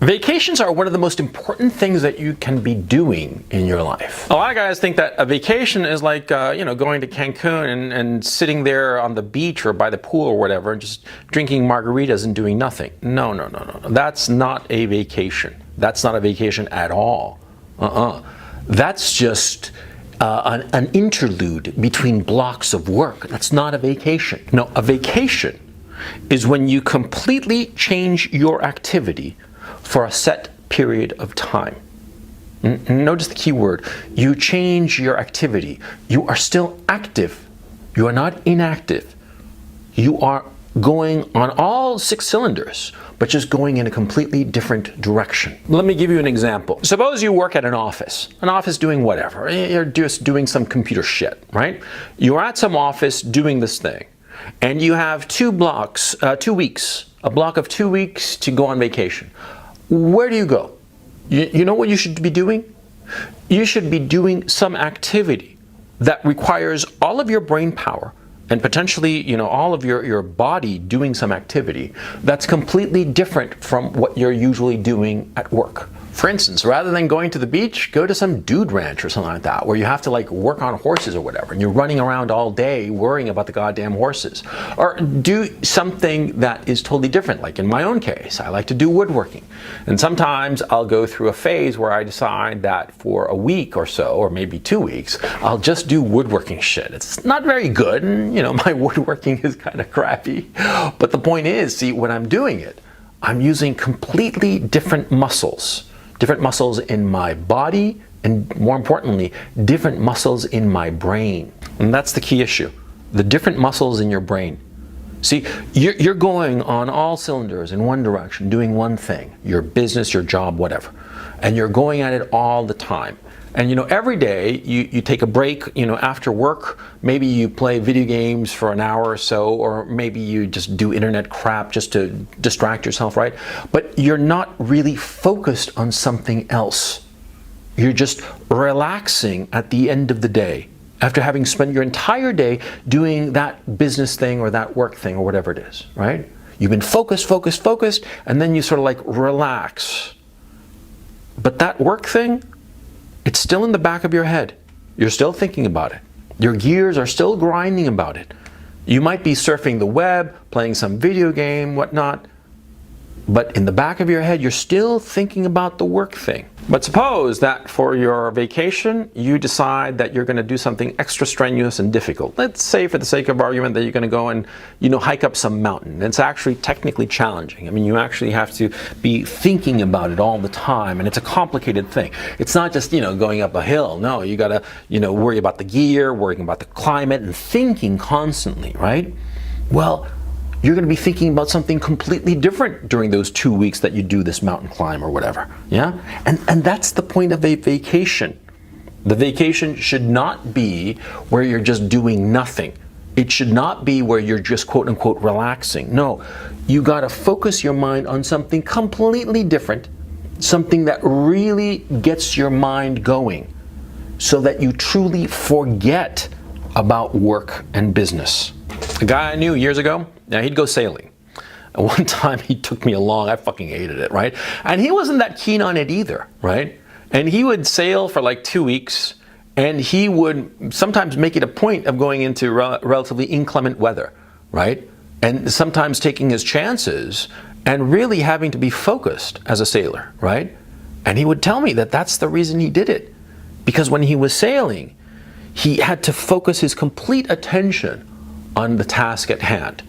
Vacations are one of the most important things that you can be doing in your life. A lot of guys think that a vacation is like, going to Cancun and sitting there on the beach or by the pool or whatever and just drinking margaritas and doing nothing. No. That's not a vacation. That's not a vacation at all. That's just an interlude between blocks of work. That's not a vacation. No, a vacation is when you completely change your activity for a set period of time. Notice the key word. You change your activity. You are still active. You are not inactive. You are going on all 6 cylinders, but just going in a completely different direction. Let me give you an example. Suppose you work at an office doing whatever. You're just doing some computer shit, right? You're at some office doing this thing, and you have 2 weeks, a block of 2 weeks to go on vacation. Where do you go? You know what you should be doing? You should be doing some activity that requires all of your brain power and potentially, all of your body doing some activity that's completely different from what you're usually doing at work. For instance, rather than going to the beach, go to some dude ranch or something like that, where you have to work on horses or whatever, and you're running around all day worrying about the goddamn horses. Or do something that is totally different. Like in my own case, I like to do woodworking. And sometimes I'll go through a phase where I decide that for a week or so, or maybe 2 weeks, I'll just do woodworking shit. It's not very good, and my woodworking is kind of crappy. But the point is, see, when I'm doing it, I'm using completely different muscles in my body, and more importantly, different muscles in my brain. And that's the key issue, the different muscles in your brain. See, you're going on all cylinders in one direction, doing one thing, your business, your job, whatever. And you're going at it all the time. And every day you take a break, after work, maybe you play video games for an hour or so, or maybe you just do internet crap just to distract yourself, right? But you're not really focused on something else. You're just relaxing at the end of the day, after having spent your entire day doing that business thing or that work thing or whatever it is, right? You've been focused, and then you sort of relax. But that work thing, it's still in the back of your head. You're still thinking about it. Your gears are still grinding about it. You might be surfing the web, playing some video game, whatnot, but in the back of your head, you're still thinking about the work thing. But suppose that for your vacation, you decide that you're going to do something extra strenuous and difficult. Let's say, for the sake of argument, that you're going to go and, hike up some mountain. It's actually technically challenging. I mean, you actually have to be thinking about it all the time, and it's a complicated thing. It's not just, going up a hill. No, you got to, worry about the gear, worrying about the climate, and thinking constantly, right? Well, you're going to be thinking about something completely different during those 2 weeks that you do this mountain climb or whatever. Yeah? And that's the point of a vacation. The vacation should not be where you're just doing nothing. It should not be where you're just quote unquote relaxing. No, you got to focus your mind on something completely different, something that really gets your mind going, so that you truly forget about work and business. A guy I knew years ago, he'd go sailing. And one time he took me along, I fucking hated it, right? And he wasn't that keen on it either, right? And he would sail for 2 weeks, and he would sometimes make it a point of going into relatively inclement weather, right? And sometimes taking his chances and really having to be focused as a sailor, right? And he would tell me that that's the reason he did it. Because when he was sailing, he had to focus his complete attention on the task at hand.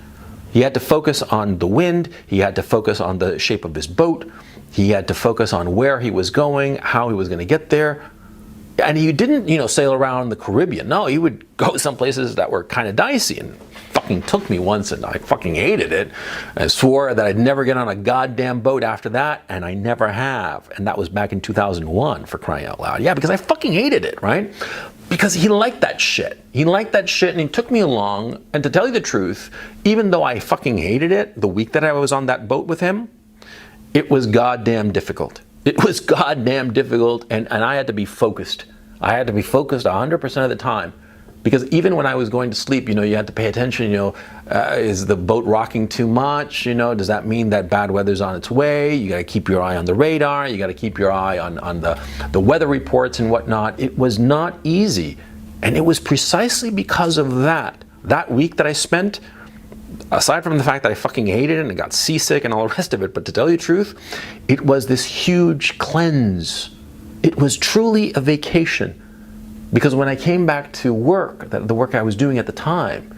He had to focus on the wind, he had to focus on the shape of his boat, he had to focus on where he was going, how he was going to get there. And he didn't, sail around the Caribbean. No, he would go some places that were kind of dicey, and fucking took me once and I fucking hated it. I swore that I'd never get on a goddamn boat after that, and I never have. And that was back in 2001, for crying out loud. Yeah, because I fucking hated it, right? Because he liked that shit. He liked that shit, and he took me along. And to tell you the truth, even though I fucking hated it, the week that I was on that boat with him, it was goddamn difficult. It was goddamn difficult, and I had to be focused. I had to be focused 100% of the time. Because even when I was going to sleep, you had to pay attention, is the boat rocking too much? Does that mean that bad weather's on its way? You got to keep your eye on the radar. You got to keep your eye on the weather reports and whatnot. It was not easy. And it was precisely because of that week that I spent, aside from the fact that I fucking hated it and got seasick and all the rest of it, but to tell you the truth, it was this huge cleanse. It was truly a vacation. Because when I came back to work, the work I was doing at the time,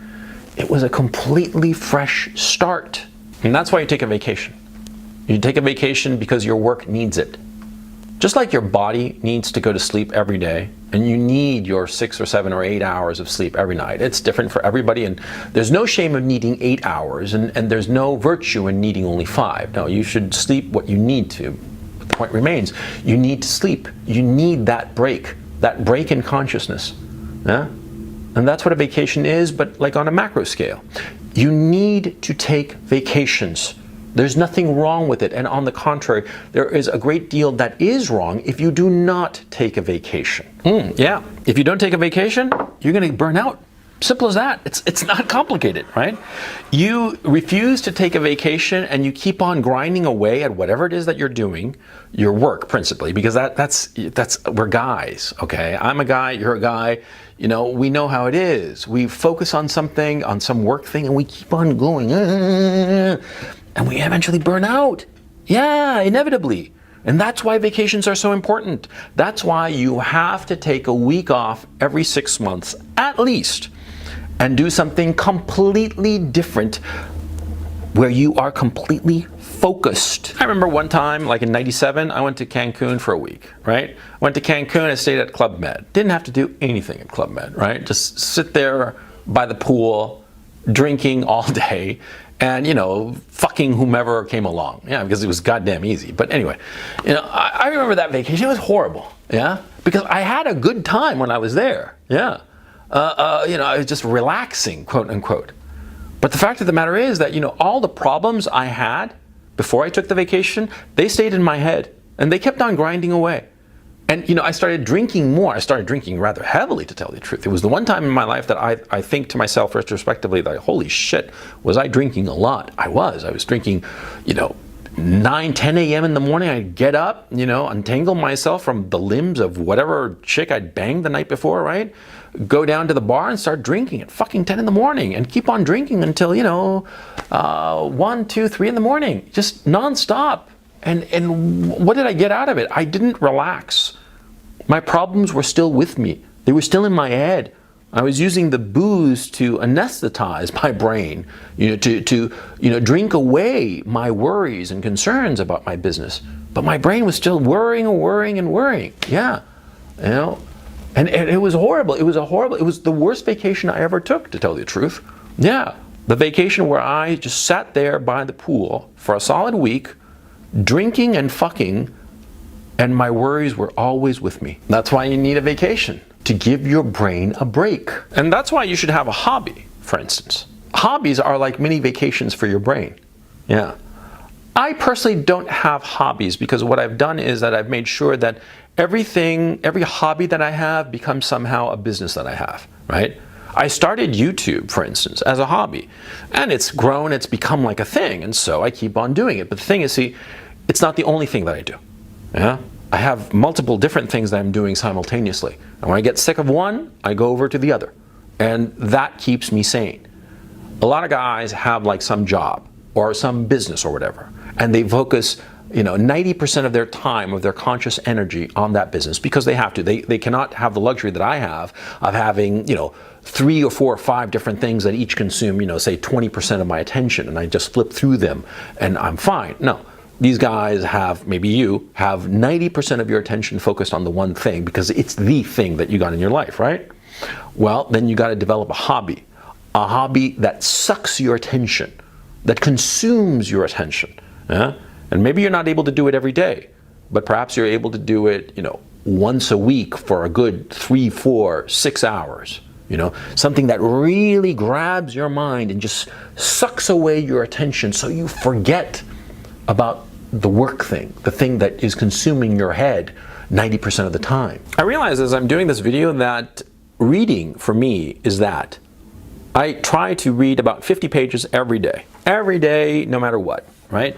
it was a completely fresh start. And that's why you take a vacation. You take a vacation because your work needs it. Just like your body needs to go to sleep every day, and you need your 6 or 7 or 8 hours of sleep every night. It's different for everybody, and there's no shame of needing 8 hours, and there's no virtue in needing only 5. No, you should sleep what you need to. But the point remains, you need to sleep. You need that break in consciousness. Yeah? And that's what a vacation is, but like on a macro scale. You need to take vacations. There's nothing wrong with it, and on the contrary, there is a great deal that is wrong if you do not take a vacation. Yeah, if you don't take a vacation, you're going to burn out. Simple as that. It's not complicated, right? You refuse to take a vacation and you keep on grinding away at whatever it is that you're doing, your work principally, because that's we're guys, okay? I'm a guy, you're a guy. We know how it is. We focus on something, on some work thing, and we keep on going. And we eventually burn out. Yeah, inevitably. And that's why vacations are so important. That's why you have to take a week off every 6 months, at least, and do something completely different where you are completely focused. I remember one time, like in '97, I went to Cancun for a week, right? I went to Cancun, I stayed at Club Med. Didn't have to do anything at Club Med, right? Just sit there by the pool, drinking all day, and fucking whomever came along. Yeah, because it was goddamn easy. But anyway, I remember that vacation. It was horrible. Yeah, because I had a good time when I was there. Yeah, I was just relaxing, quote unquote. But the fact of the matter is that all the problems I had before I took the vacation, they stayed in my head, and they kept on grinding away. And I started drinking more. I started drinking rather heavily, to tell you the truth. It was the one time in my life that I think to myself retrospectively that, holy shit, was I drinking a lot? I was drinking, 9, 10 a.m. in the morning. I'd get up, untangle myself from the limbs of whatever chick I'd banged the night before, right? Go down to the bar and start drinking at fucking 10 in the morning and keep on drinking until, 1, 2, 3 in the morning, just nonstop. And what did I get out of it? I didn't relax. My problems were still with me. They were still in my head. I was using the booze to anesthetize my brain, to drink away my worries and concerns about my business. But my brain was still worrying and worrying and worrying. Yeah, and it was horrible. It was the worst vacation I ever took, to tell you the truth. Yeah, the vacation where I just sat there by the pool for a solid week, drinking and fucking, and my worries were always with me. That's why you need a vacation, to give your brain a break. And that's why you should have a hobby, for instance. Hobbies are like mini vacations for your brain. Yeah. I personally don't have hobbies because what I've done is that I've made sure that every hobby that I have becomes somehow a business that I have, right? I started YouTube, for instance, as a hobby, and it's grown, it's become like a thing, and so I keep on doing it. But the thing is, see, it's not the only thing that I do. Yeah? I have multiple different things that I'm doing simultaneously. And when I get sick of one, I go over to the other. And that keeps me sane. A lot of guys have like some job or some business or whatever, and they focus 90% of their time, of their conscious energy on that business because they have to. They cannot have the luxury that I have of having, 3 or 4 or 5 different things that each consume, say 20% of my attention, and I just flip through them and I'm fine. No, these guys have, maybe you, have 90% of your attention focused on the one thing because it's the thing that you got in your life, right? Well, then you got to develop a hobby that sucks your attention, that consumes your attention. Yeah? And maybe you're not able to do it every day, but perhaps you're able to do it, once a week for a good 3, 4, 6 hours. Something that really grabs your mind and just sucks away your attention so you forget about the work thing, the thing that is consuming your head 90% of the time. I realize as I'm doing this video that reading for me is that I try to read about 50 pages every day, no matter what, right?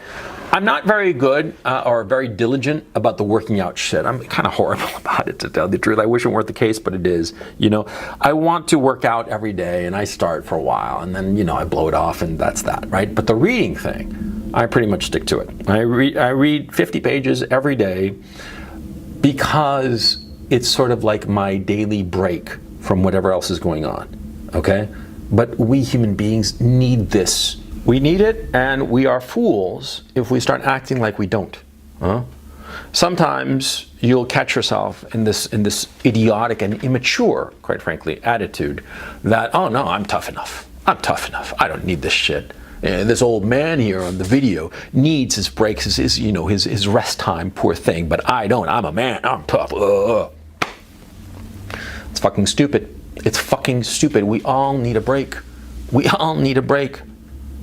I'm not very good or very diligent about the working out shit. I'm kind of horrible about it, to tell the truth. I wish it weren't the case, but it is. You know, I want to work out every day, and I start for a while, and then, you know, I blow it off, and that's that, right? But the reading thing, I pretty much stick to it. I read 50 pages every day because it's sort of like my daily break from whatever else is going on, okay? But we human beings need this. We need it, and we are fools if we start acting like we don't. Sometimes you'll catch yourself in this idiotic and immature, quite frankly, attitude that, oh no, I'm tough enough. I'm tough enough. I don't need this shit. This old man here on the video needs his breaks, his rest time, poor thing. But I don't. I'm a man. I'm tough. It's fucking stupid. It's fucking stupid. We all need a break. We all need a break.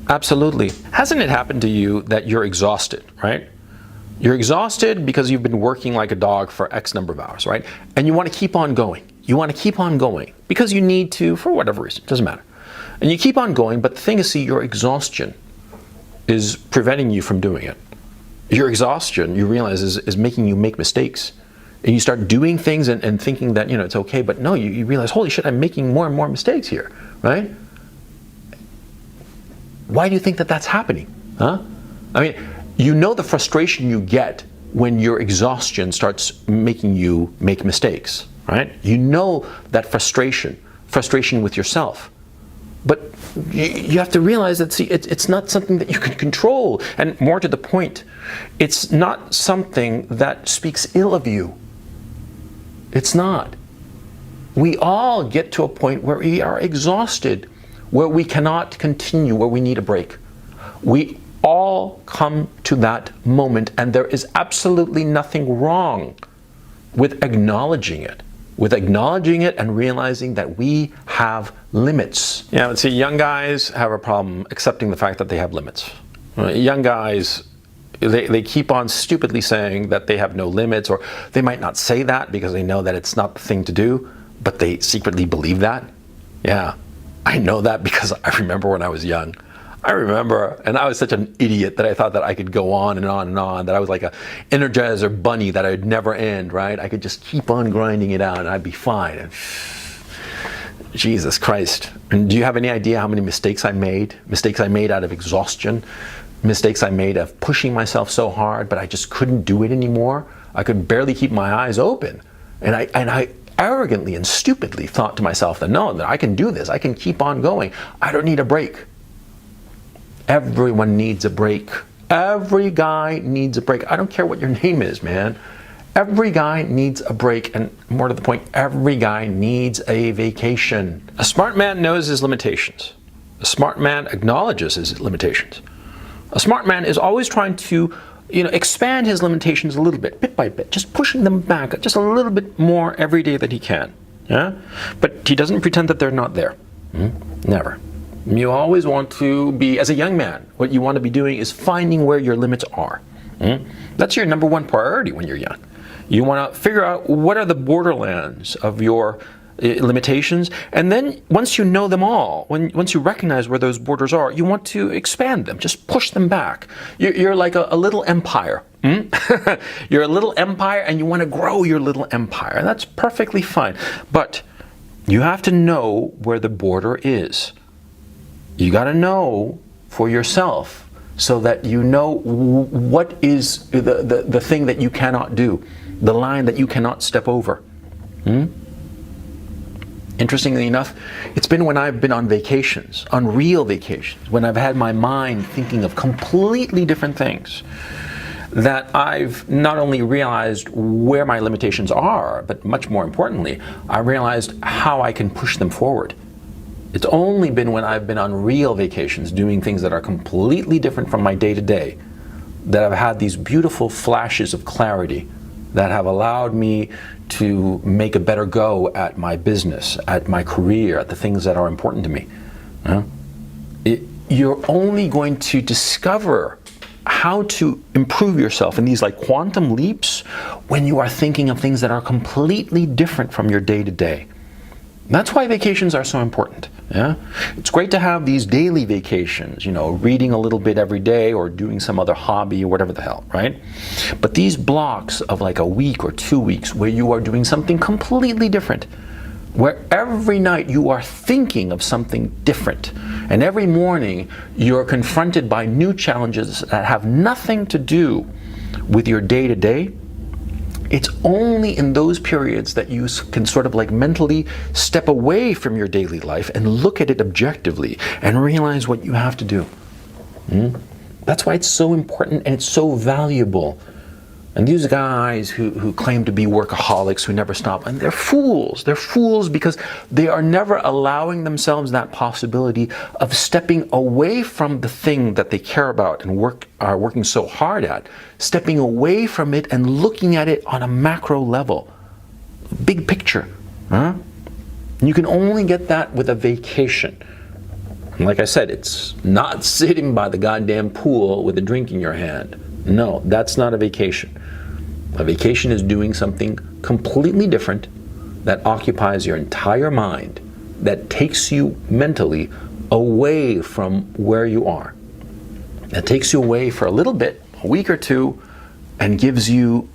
Absolutely. Hasn't it happened to you that you're exhausted, right? You're exhausted because you've been working like a dog for X number of hours, right? And you want to keep on going. You want to keep on going because you need to, for whatever reason. It doesn't matter. And you keep on going, but the thing is, see, your exhaustion is preventing you from doing it. Your exhaustion, you realize, is making you make mistakes. And you start doing things and thinking that, you know, it's okay, but no, you realize, holy shit, I'm making more and more mistakes here, right? Why do you think that that's happening? I mean, you know the frustration you get when your exhaustion starts making you make mistakes, right? You know that frustration with yourself. But you have to realize that, see, it's not something that you can control. And more to the point, it's not something that speaks ill of you. It's not. We all get to a point where we are exhausted, where we cannot continue, where we need a break. We all come to that moment, and there is absolutely nothing wrong with acknowledging it. With acknowledging it and realizing that we have limits. Yeah, but see, young guys have a problem accepting the fact that they have limits. Young guys, they keep on stupidly saying that they have no limits, or they might not say that because they know that it's not the thing to do, but they secretly believe that. Yeah. I know that because I remember when I was young. I remember, and I was such an idiot that I thought that I could go on and on and on, that I was like a Energizer bunny that I'd never end, right? I could just keep on grinding it out and I'd be fine. And Jesus Christ. And do you have any idea how many mistakes I made? Mistakes I made out of exhaustion. Mistakes I made of pushing myself so hard, but I just couldn't do it anymore. I could barely keep my eyes open. And I arrogantly and stupidly thought to myself that no, that I can do this. I can keep on going. I don't need a break. Everyone needs a break. Every guy needs a break. I don't care what your name is, man. Every guy needs a break, and more to the point, every guy needs a vacation. A smart man knows his limitations. A smart man acknowledges his limitations. A smart man is always trying to, expand his limitations a little bit by bit, just pushing them back just a little bit more every day that he can. Yeah? But he doesn't pretend that they're not there. Never. You always want to be, as a young man, what you want to be doing is finding where your limits are. That's your number one priority when you're young. You want to figure out what are the borderlands of your limitations, and then once you know them all, once you recognize where those borders are, you want to expand them, just push them back. You're like a little empire. You're a little empire, and you want to grow your little empire. That's perfectly fine, but you have to know where the border is. You got to know for yourself so that you know what is the thing that you cannot do, the line that you cannot step over. Interestingly enough, it's been when I've been on vacations, on real vacations, when I've had my mind thinking of completely different things, that I've not only realized where my limitations are, but much more importantly, I realized how I can push them forward. It's only been when I've been on real vacations doing things that are completely different from my day-to-day that I've had these beautiful flashes of clarity that have allowed me to make a better go at my business, at my career, at the things that are important to me. You're only going to discover how to improve yourself in these like quantum leaps when you are thinking of things that are completely different from your day-to-day. That's why vacations are so important. Yeah? It's great to have these daily vacations, reading a little bit every day or doing some other hobby or whatever the hell, right? But these blocks of like a week or 2 weeks where you are doing something completely different, where every night you are thinking of something different, and every morning you're confronted by new challenges that have nothing to do with your day-to-day, it's only in those periods that you can sort of like mentally step away from your daily life and look at it objectively and realize what you have to do. That's why it's so important and it's so valuable. And these guys who claim to be workaholics, who never stop, and they're fools. They're fools because they are never allowing themselves that possibility of stepping away from the thing that they care about and are working so hard at, stepping away from it and looking at it on a macro level, big picture. And you can only get that with a vacation. And like I said, it's not sitting by the goddamn pool with a drink in your hand. No, that's not a vacation. A vacation is doing something completely different that occupies your entire mind, that takes you mentally away from where you are. That takes you away for a little bit, a week or two, and gives you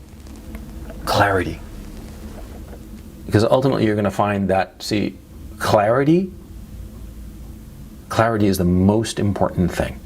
clarity. Because ultimately you're going to find that, clarity is the most important thing.